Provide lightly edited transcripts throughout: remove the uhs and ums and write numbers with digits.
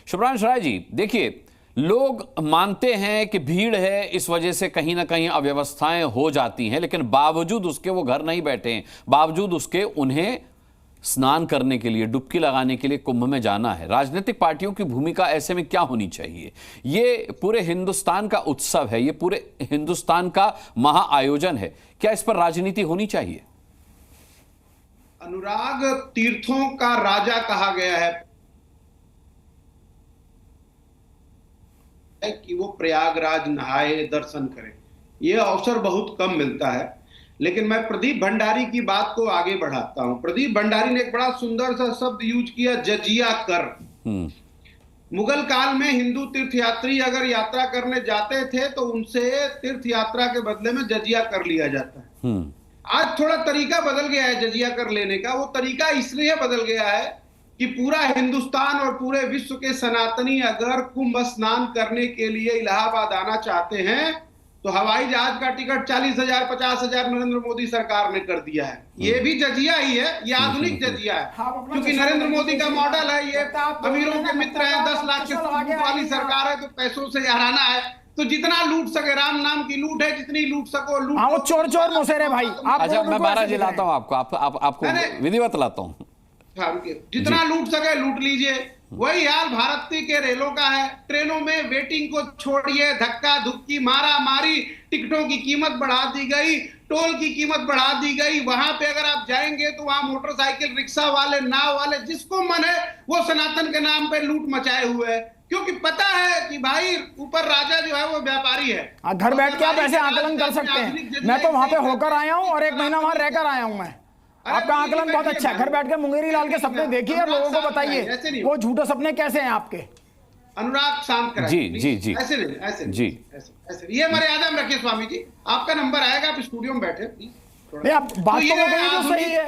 शुभ्रांश राय जी, देखिए, लोग मानते हैं कि भीड़ है, इस वजह से कहीं ना कहीं अव्यवस्थाएं हो जाती हैं, लेकिन बावजूद उसके वो घर नहीं बैठे हैं, बावजूद उसके उन्हें स्नान करने के लिए, डुबकी लगाने के लिए कुंभ में जाना है। राजनीतिक पार्टियों की भूमिका ऐसे में क्या होनी चाहिए? ये पूरे हिंदुस्तान का उत्सव है, ये पूरे हिंदुस्तान का महाआयोजन है, क्या इस पर राजनीति होनी चाहिए? अनुराग, तीर्थों का राजा कहा गया है कि वो प्रयागराज नहाए, दर्शन करे। ये अवसर बहुत कम मिलता है। लेकिन मैं प्रदीप भंडारी की बात को आगे बढ़ाता हूं। प्रदीप भंडारी ने एक बड़ा सुंदर सा शब्द यूज किया, जजिया कर। मुगल काल में हिंदू तीर्थयात्री अगर यात्रा करने जाते थे तो उनसे तीर्थ यात्रा के बदले में जजिया कर लिया जाता है। आज थोड़ा तरीका बदल गया है जजिया कर लेने का। वो तरीका इसलिए बदल गया है कि पूरा हिंदुस्तान और पूरे विश्व के सनातनी अगर कुंभ स्नान करने के लिए इलाहाबाद आना चाहते हैं तो हवाई जहाज का टिकट 40,000 50,000 नरेंद्र मोदी सरकार ने कर दिया है। ये भी जजिया ही है, ये आधुनिक जजिया है, क्योंकि नरेंद्र मोदी का मॉडल है ये अमीरों के मित्र है, 10 लाख के वाली सरकार है, तो पैसों से हराना है, तो जितना लूट सके, राम नाम की लूट है, जितनी लूट सको लूट। वो चोर चोर मोसेरे भाई। अच्छा, मैं 12 जिलाता हूँ आपको विधिवत लाता हूँ। जितना लूट सके लूट लीजिए। वही हाल भारती के रेलों का है। ट्रेनों में वेटिंग को छोड़िए, धक्का धुक्की, मारा मारी, टिकटों की कीमत बढ़ा दी गई, टोल की कीमत बढ़ा दी गई। वहां पे अगर आप जाएंगे तो वहां मोटरसाइकिल, रिक्शा वाले, नाव वाले, जिसको मन है वो सनातन के नाम पे लूट मचाए हुए है, क्योंकि पता है कि भाई ऊपर राजा जो है वो व्यापारी है। घर बैठ के आप ऐसे आकलन कर सकते हैं। मैं तो वहां पे होकर आया हूँ और 1 महीना वहां रहकर आया हूँ मैं। आपका आकलन बहुत अच्छा है। घर बैठ के मुंगेरी लाल के सपने देखिए और लोगों को बताइए वो झूठे सपने कैसे हैं आपके। अनुराग, शांत कराइए। जी जी जी, ऐसे नहीं, ऐसे जी, ऐसे ये मर्यादा में रखिए। स्वामी जी, आपका नंबर आएगा, आप स्टूडियो में बैठे प्लीज। आप बात तो सही है,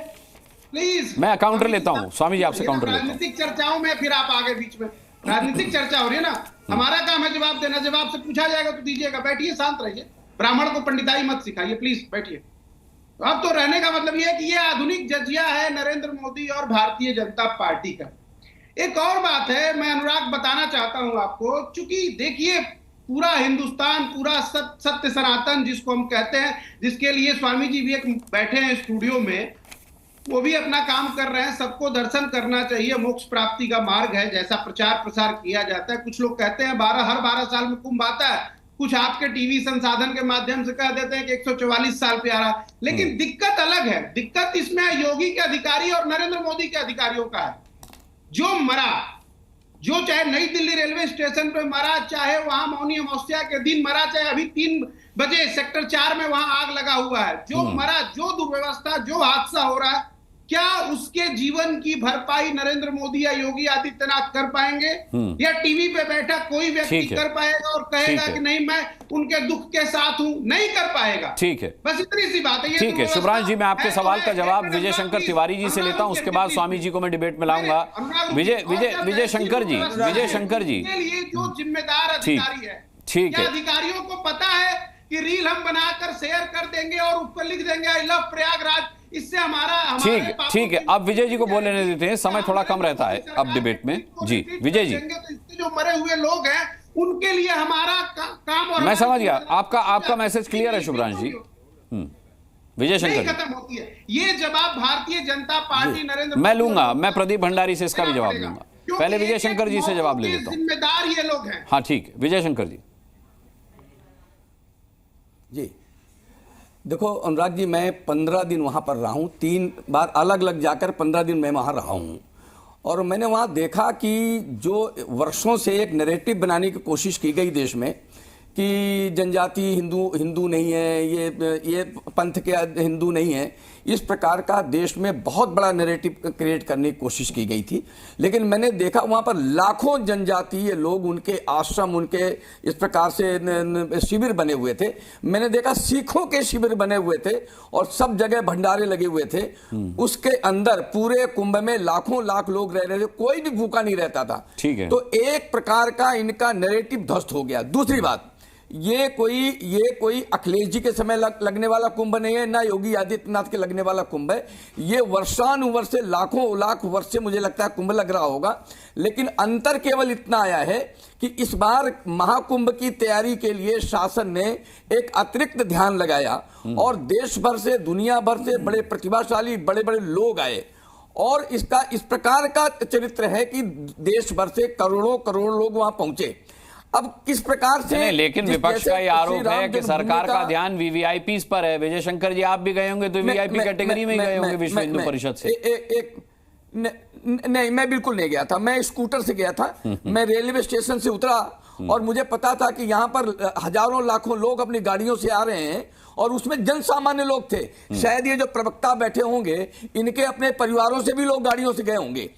प्लीज। मैं काउंटर लेता हूँ स्वामी जी, आपसे काउंटर लेता हूँ। राजनीतिक चर्चाओं में फिर आप आगे बीच में राजनीतिक चर्चा हो रही है ना, हमारा काम है जवाब देना। जवाब से पूछा जाएगा तो दीजिएगा। बैठिए, शांत रहिए। ब्राह्मण को पंडिताई मत सिखाइए, प्लीज बैठिए। अब तो रहने का मतलब यह है कि ये आधुनिक जजिया है नरेंद्र मोदी और भारतीय जनता पार्टी का। एक और बात है, मैं अनुराग बताना चाहता हूं आपको, चूंकि देखिए पूरा हिंदुस्तान, पूरा सत्य सनातन जिसको हम कहते हैं, जिसके लिए स्वामी जी भी एक बैठे हैं स्टूडियो में, वो भी अपना काम कर रहे हैं। सबको दर्शन करना चाहिए, मोक्ष प्राप्ति का मार्ग है, जैसा प्रचार प्रसार किया जाता है। कुछ लोग कहते हैं हर 12 साल में कुंभ आता है, कुछ आपके टीवी संसाधन के माध्यम से कह देते हैं कि 144 साल पे आ रहा। लेकिन दिक्कत अलग है। दिक्कत इसमें योगी के अधिकारी और नरेंद्र मोदी के अधिकारियों का है। जो मरा, जो चाहे नई दिल्ली रेलवे स्टेशन पे मरा, चाहे वहां मौनी अमावस्या के दिन मरा, चाहे अभी 3 बजे सेक्टर 4 में वहां आग लगा हुआ है, जो मरा, जो दुर्व्यवस्था, जो हादसा हो रहा है, क्या उसके जीवन की भरपाई नरेंद्र मोदी या योगी आदित्यनाथ कर पाएंगे? या टीवी पे बैठा कोई व्यक्ति कर पाएगा और कहेगा कि नहीं मैं उनके दुख के साथ हूं? नहीं कर पाएगा। ठीक है, बस इतनी सी बात है। ठीक है शुभ्रांश जी, मैं आपके सवाल का जवाब विजय शंकर तिवारी जी से लेता हूं, उसके बाद स्वामी जी को मैं डिबेट में लाऊंगा। विजय शंकर जी, जो जिम्मेदार अधिकारी है, ठीक है, अधिकारियों को पता है कि रील हम बनाकर शेयर कर देंगे और ऊपर लिख देंगे आई लव प्रयागराज, इससे हमारा ठीक है। अब विजय जी को बोलने देते हैं, समय थोड़ा कम रहता है अब डिबेट में। जी विजय जी, जो मरे हुए लोग हैं उनके लिए हमारा काम, और मैं समझ गया आपका मैसेज क्लियर है शुभ्रांश जी। विजय शंकर खत्म होती है ये जवाब भारतीय जनता पार्टी नरेंद्र मैं लूंगा, मैं प्रदीप भंडारी से इसका भी जवाब लूंगा। पहले विजय शंकर जी से जवाब ले लेता हूं। जिम्मेदार ये लोग हैं। हाँ ठीक है, विजय शंकर जी। जी देखो अनुराग जी, मैं 15 दिन वहाँ पर रहा हूँ, 3 बार अलग अलग जाकर 15 दिन मैं वहाँ रहा हूँ। और मैंने वहाँ देखा कि जो वर्षों से एक नैरेटिव बनाने की कोशिश की गई देश में कि जनजाति हिंदू नहीं है, ये पंथ के हिंदू नहीं है, इस प्रकार का देश में बहुत बड़ा नैरेटिव क्रिएट करने की कोशिश की गई थी। लेकिन मैंने देखा वहाँ पर लाखों जनजातीय लोग, उनके आश्रम, उनके इस प्रकार से शिविर बने हुए थे। मैंने देखा सिखों के शिविर बने हुए थे और सब जगह भंडारे लगे हुए थे। उसके अंदर पूरे कुंभ में लाखों लाख लोग रह रहे थे, कोई भी भूखा नहीं रहता था। ठीक है, तो एक प्रकार का इनका नैरेटिव ध्वस्त हो गया। दूसरी बात ये कोई अखिलेश जी के समय लगने वाला कुंभ नहीं है, ना योगी आदित्यनाथ के लगने वाला कुंभ है। ये वर्षानुवर्ष से लाखों लाख वर्ष से मुझे लगता है कुंभ लग रहा होगा, लेकिन अंतर केवल इतना आया है कि इस बार महाकुंभ की तैयारी के लिए शासन ने एक अतिरिक्त ध्यान लगाया और देश भर से, दुनिया भर से बड़े प्रतिभाशाली बड़े बड़े लोग आए और इसका इस प्रकार का चरित्र है कि देश भर से करोड़ों करोड़ लोग वहां पहुंचे। अब किस प्रकार से नहीं, लेकिन विपक्ष का ये आरोप है कि सरकार का ध्यान वीवीआईपी पर है। विजय शंकर जी, आप भी गए होंगे तो वीवीआईपी कैटेगरी में गए होंगे विश्व हिंदू परिषद से। नहीं, मैं बिल्कुल नहीं गया था, मैं स्कूटर से गया था। मैं रेलवे स्टेशन से उतरा और मुझे पता था कि यहाँ पर हजारों लाखों लोग अपनी गाड़ियों से आ रहे हैं और उसमें जन सामान्य लोग थे। शायद ये जो प्रवक्ता बैठे होंगे इनके अपने परिवारों से भी लोग गाड़ियों से गए होंगे।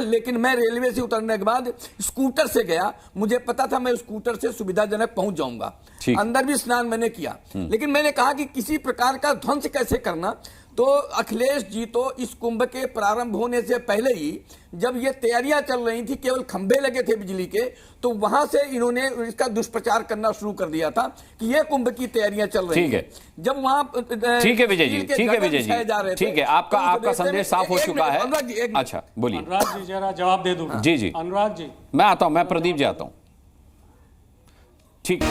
लेकिन मैं रेलवे से उतरने के बाद स्कूटर से गया, मुझे पता था मैं स्कूटर से सुविधाजनक पहुंच जाऊंगा। अंदर भी स्नान मैंने किया, लेकिन मैंने कहा कि किसी प्रकार का ध्वंस कैसे करना। तो अखिलेश जी तो इस कुंभ के प्रारंभ होने से पहले ही, जब ये तैयारियां चल रही थी, केवल खंभे लगे थे बिजली के, तो वहां से इन्होंने इसका दुष्प्रचार करना शुरू कर दिया था कि ये कुंभ की तैयारियां चल रही है। जब वहां ठीक है विजय जी, ठीक है विजय जी, ठीक है, आपका संदेश साफ हो चुका है। अच्छा बोलिए अनुराग जी, जरा जवाब दे दूं। जी जी अनुराग जी, मैं आता हूं, मैं प्रदीप जी आता हूं। ठीक।